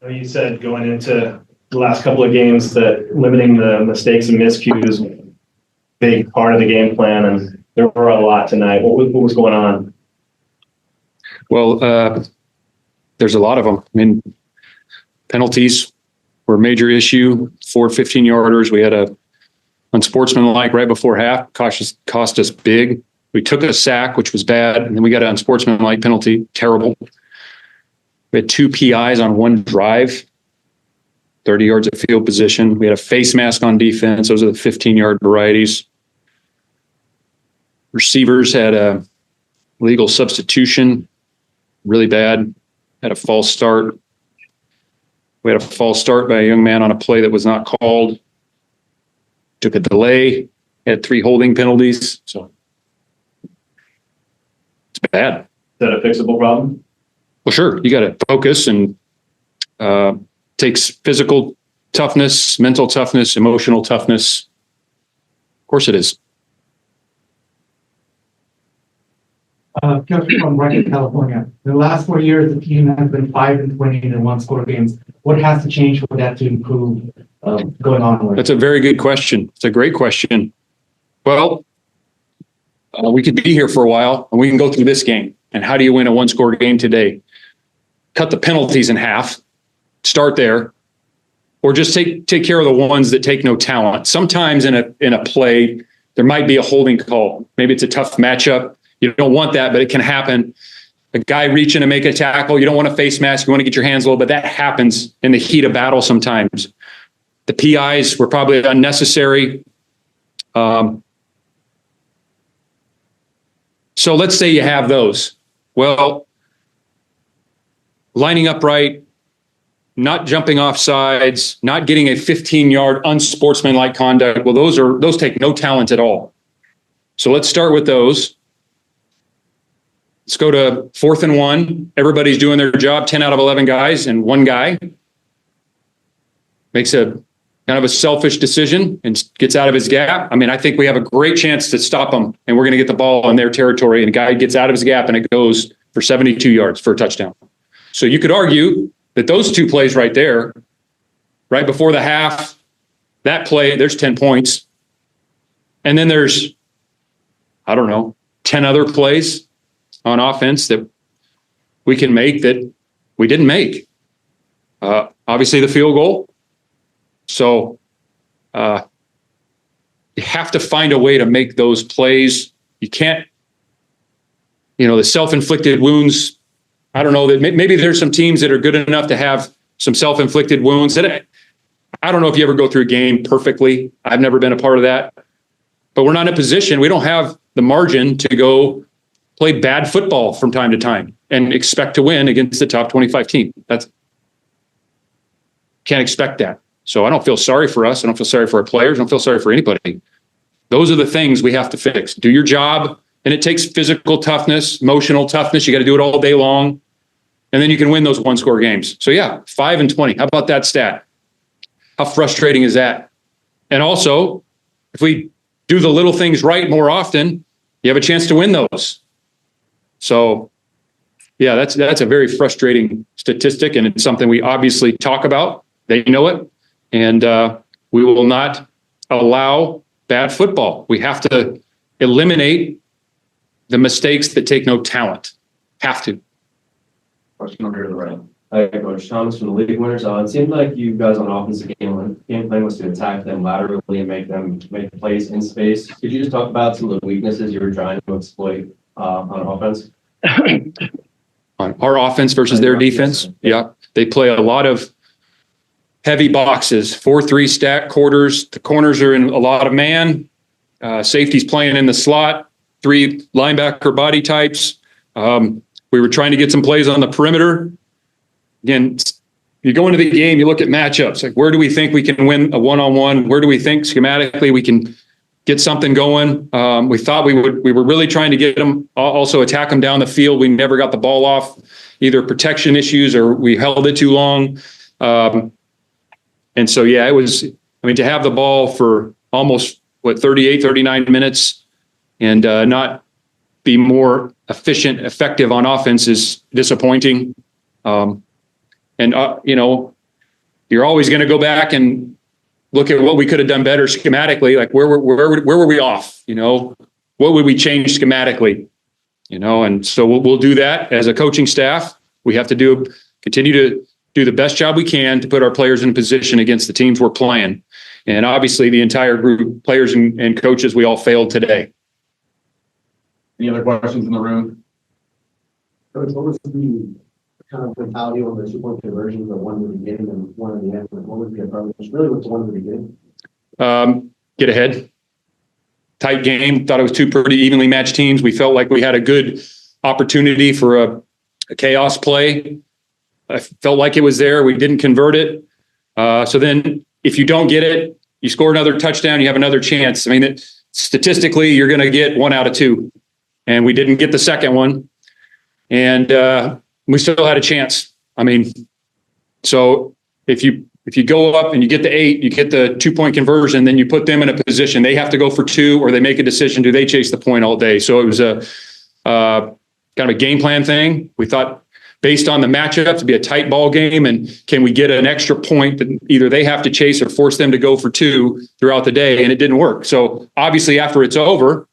You said going into the last couple of games that limiting the mistakes and miscues is a big part of the game plan, and there were a lot tonight. What was going on? Well, there's a lot of them. I mean, penalties were a major issue. 4 15-yarders. We had a unsportsmanlike right before half, cost us big. We took a sack, which was bad, and then we got an unsportsmanlike penalty, terrible. We had 2 PIs on one drive, 30 yards of field position. We had a face mask on defense. Those are the 15-yard varieties. Receivers had a legal substitution, really bad. Had a false start. We had a false start by a young man on a play that was not called. Took a delay. Had 3 holding penalties. So it's bad. Is that a fixable problem? Well, sure. You got to focus, and takes physical toughness, mental toughness, emotional toughness. Of course it is. Justin from Redding, California. The last 4 years, the team has been 5-20 in one-score games. What has to change for that to improve going on? That's a very good question. It's a great question. Well, we could be here for a while, and we can go through this game. And how do you win a one-score game today? Cut the penalties in half. Start there, or just take care of the ones that take no talent. Sometimes in a play, there might be a holding call. Maybe it's a tough matchup. You don't want that, but it can happen. A guy reaching to make a tackle, you don't want a face mask. You want to get your hands low, but that happens in the heat of battle sometimes. The PIs were probably unnecessary. So let's say you have those. Well, lining up right, not jumping off sides, not getting a 15-yard unsportsmanlike conduct. Well, those take no talent at all. So let's start with those. Let's go to 4th and 1. Everybody's doing their job. 10 out of 11 guys, and one guy makes a kind of a selfish decision and gets out of his gap. I mean, I think we have a great chance to stop them, and we're going to get the ball in their territory. And the guy gets out of his gap, and it goes for 72 yards for a touchdown. So you could argue that those 2 plays right there, right before the half, that play, there's 10 points. And then there's, 10 other plays on offense that we can make that we didn't make. Obviously the field goal. So you have to find a way to make those plays. You can't, the self-inflicted wounds. I don't know that maybe there's some teams that are good enough to have some self-inflicted wounds. That I don't know if you ever go through a game perfectly. I've never been a part of that. But we're not in a position. We don't have the margin to go play bad football from time to time and expect to win against the top 25 team. Can't expect that. So I don't feel sorry for us. I don't feel sorry for our players. I don't feel sorry for anybody. Those are the things we have to fix. Do your job. And it takes physical toughness, emotional toughness. You got to do it all day long. And then you can win those one-score games. So yeah, 5-20. How about that stat? How frustrating is that? And also, if we do the little things right more often, you have a chance to win those. So yeah, that's a very frustrating statistic, and it's something we obviously talk about. They know it. And we will not allow bad football. We have to eliminate the mistakes that take no talent. Have to. Question over to the right. Hi, Coach Thomas from the League Winners. It seemed like you guys on offensive game plan was to attack them laterally and make plays in space. Could you just talk about some of the weaknesses you were trying to exploit on offense? On our offense versus their defense? Yeah. They play a lot of heavy boxes, 4-3 stack quarters. The corners are in a lot of man. Safety's playing in the slot, 3 linebacker body types. We were trying to get some plays on the perimeter. Again, you go into the game, you look at matchups. Like, where do we think we can win a one-on-one? Where do we think schematically we can get something going? We thought we were really trying to get them, also attack them down the field. We never got the ball off, either protection issues or we held it too long. And so, yeah, to have the ball for almost 38, 39 minutes and not be more efficient, effective on offense is disappointing. And, you're always going to go back and look at what we could have done better schematically. Like where were we off? What would we change schematically? And so we'll do that as a coaching staff. We have to continue to do the best job we can to put our players in position against the teams we're playing. And obviously the entire group, players and coaches, we all failed today. Any other questions in the room? Coach, what was the kind of mentality on the 2-point conversions, the one in the beginning and one in the end? What was the approach? Really, what's the one in the beginning? Get ahead. Tight game. Thought it was two pretty evenly matched teams. We felt like we had a good opportunity for a chaos play. I felt like it was there. We didn't convert it. So then if you don't get it, you score another touchdown, you have another chance. I mean, statistically, you're going to get 1 out of 2. And we didn't get the second one. And we still had a chance. I mean, so if you go up and you get the 8, you get the 2-point conversion, then you put them in a position. They have to go for 2 or they make a decision. Do they chase the point all day? So it was a kind of a game plan thing. We thought based on the matchup to be a tight ball game. And can we get an extra point that either they have to chase or force them to go for 2 throughout the day? And it didn't work. So obviously after it's over,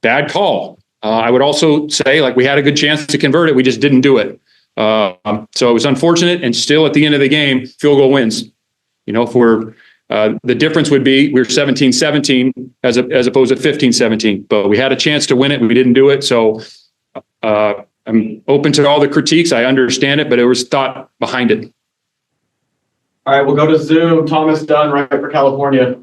bad call. I would also say we had a good chance to convert it. We just didn't do it. So it was unfortunate, and still at the end of the game, field goal wins. If the difference would be we're 17-17 as opposed to 15-17, but we had a chance to win it. We didn't do it. So I'm open to all the critiques. I understand it, but there was thought behind it. All right, we'll go to Zoom. Thomas Dunn, right for California.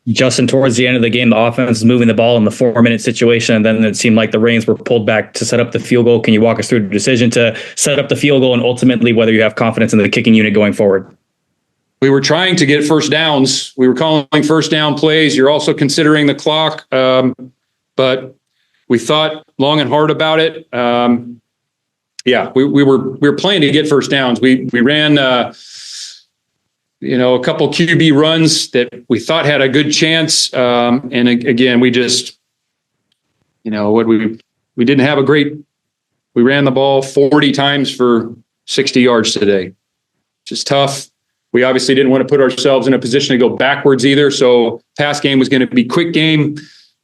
Justin, towards the end of the game, the offense is moving the ball in the 4-minute situation, and then it seemed like the reins were pulled back to set up the field goal. Can you walk us through the decision to set up the field goal and ultimately whether you have confidence in the kicking unit going forward? We were trying to get first downs. We were calling first down plays. You're also considering the clock, but we thought long and hard about it. We were playing to get first downs. We ran a couple QB runs that we thought had a good chance. And again, we just, we didn't have we ran the ball 40 times for 60 yards today. Just tough. We obviously didn't want to put ourselves in a position to go backwards either. So pass game was going to be quick game.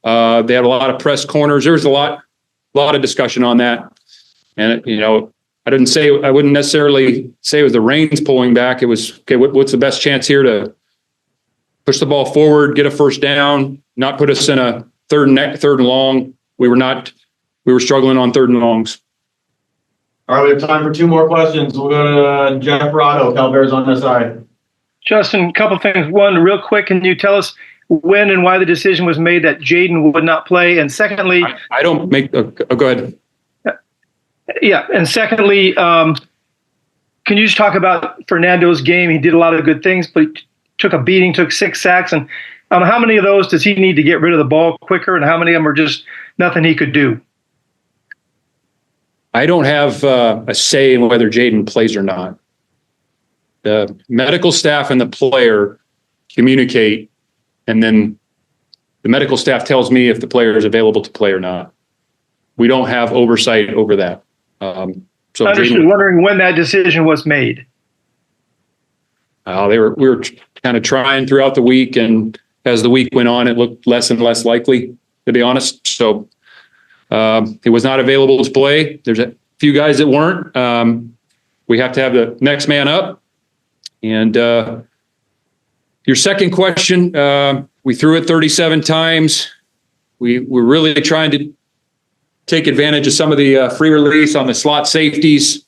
They had a lot of press corners. There was a lot of discussion on that. And, I wouldn't necessarily say it was the reins pulling back. It was, okay, what's the best chance here to push the ball forward, get a first down, not put us in a third and long. We were struggling on 3rd and longs. All right, we have time for 2 more questions. We'll go to Jeff Rado, Cal Bears on this side. Justin, a couple things. One, real quick, can you tell us when and why the decision was made that Jaden would not play? And secondly, I don't make. Go ahead. Yeah, and secondly, can you just talk about Fernando's game? He did a lot of good things, but he took a beating, took 6 sacks, and how many of those does he need to get rid of the ball quicker, and how many of them are just nothing he could do? I don't have a say in whether Jaden plays or not. The medical staff and the player communicate, and then the medical staff tells me if the player is available to play or not. We don't have oversight over that. So Understood. Wondering when that decision was made. We were kind of trying throughout the week, and as the week went on, it looked less and less likely, to be honest. So he was not available to play. There's a few guys that weren't. We have to have the next man up. And your second question, we threw it 37 times. We were really trying to take advantage of some of the free release on the slot safeties.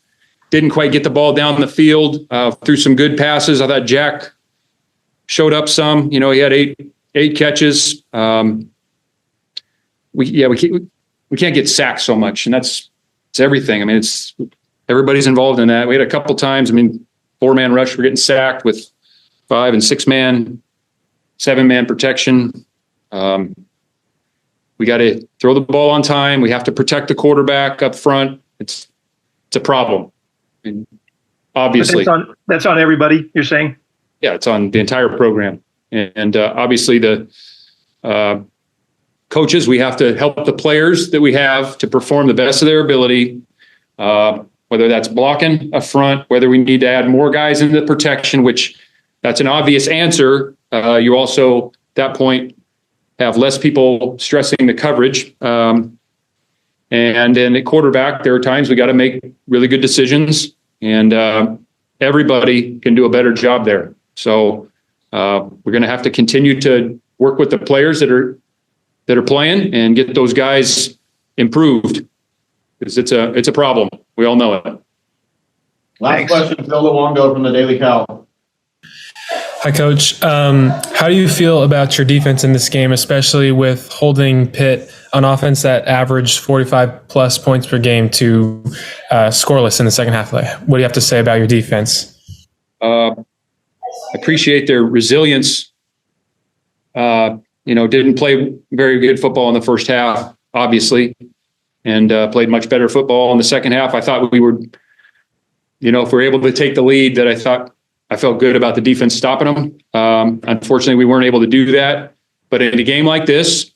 Didn't quite get the ball down the field. Threw some good passes. I thought Jack showed up some. He had eight catches. We can't get sacked so much, and it's everything. I mean, everybody's involved in that. We had a couple times. 4-man rush. We're getting sacked with 5- and 6-man, 7-man protection. We got to throw the ball on time. We have to protect the quarterback up front. It's a problem. Obviously, that's on everybody. You're saying? Yeah, it's on the entire program, and obviously the coaches. We have to help the players that we have to perform the best of their ability. whether that's blocking up front, whether we need to add more guys into protection, which that's an obvious answer. You also, at that point, have less people stressing the coverage. And then at quarterback, there are times we got to make really good decisions, and everybody can do a better job there. So we're going to have to continue to work with the players that are playing and get those guys improved, because it's a problem. We all know it. Last question, Phil Luongo from the Daily Cal. Hi, Coach. How do you feel about your defense in this game, especially with holding Pitt on offense that averaged 45 plus points per game to scoreless in the second half? What do you have to say about your defense? I appreciate their resilience. Didn't play very good football in the first half, obviously, and played much better football in the second half. I thought we were, if we're able to take the lead, that I felt good about the defense stopping them. Unfortunately, we weren't able to do that. But in a game like this,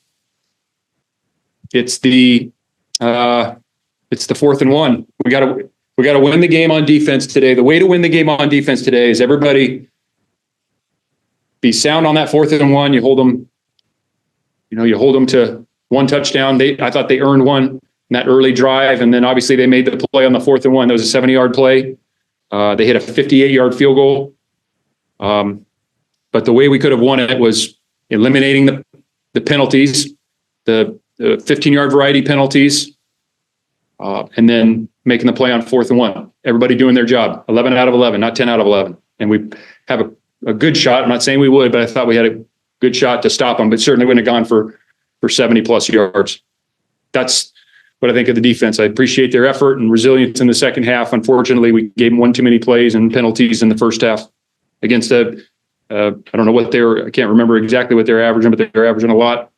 it's the 4th and 1. We got to win the game on defense today. The way to win the game on defense today is everybody be sound on that 4th and 1. You hold them. You hold them to one touchdown. I thought they earned one in that early drive, and then obviously they made the play on the 4th and 1. That was a 70-yard play. They hit a 58-yard field goal. But the way we could have won it was eliminating the penalties, the 15-yard variety penalties, and then making the play on 4th and 1. Everybody doing their job. 11 out of 11, not 10 out of 11. And we have a good shot. I'm not saying we would, but I thought we had a good shot to stop them, but certainly wouldn't have gone for 70-plus yards. That's what I think of the defense. I appreciate their effort and resilience in the second half. Unfortunately, we gave them one too many plays and penalties in the first half against I don't know what I can't remember exactly what they're averaging, but they're averaging a lot.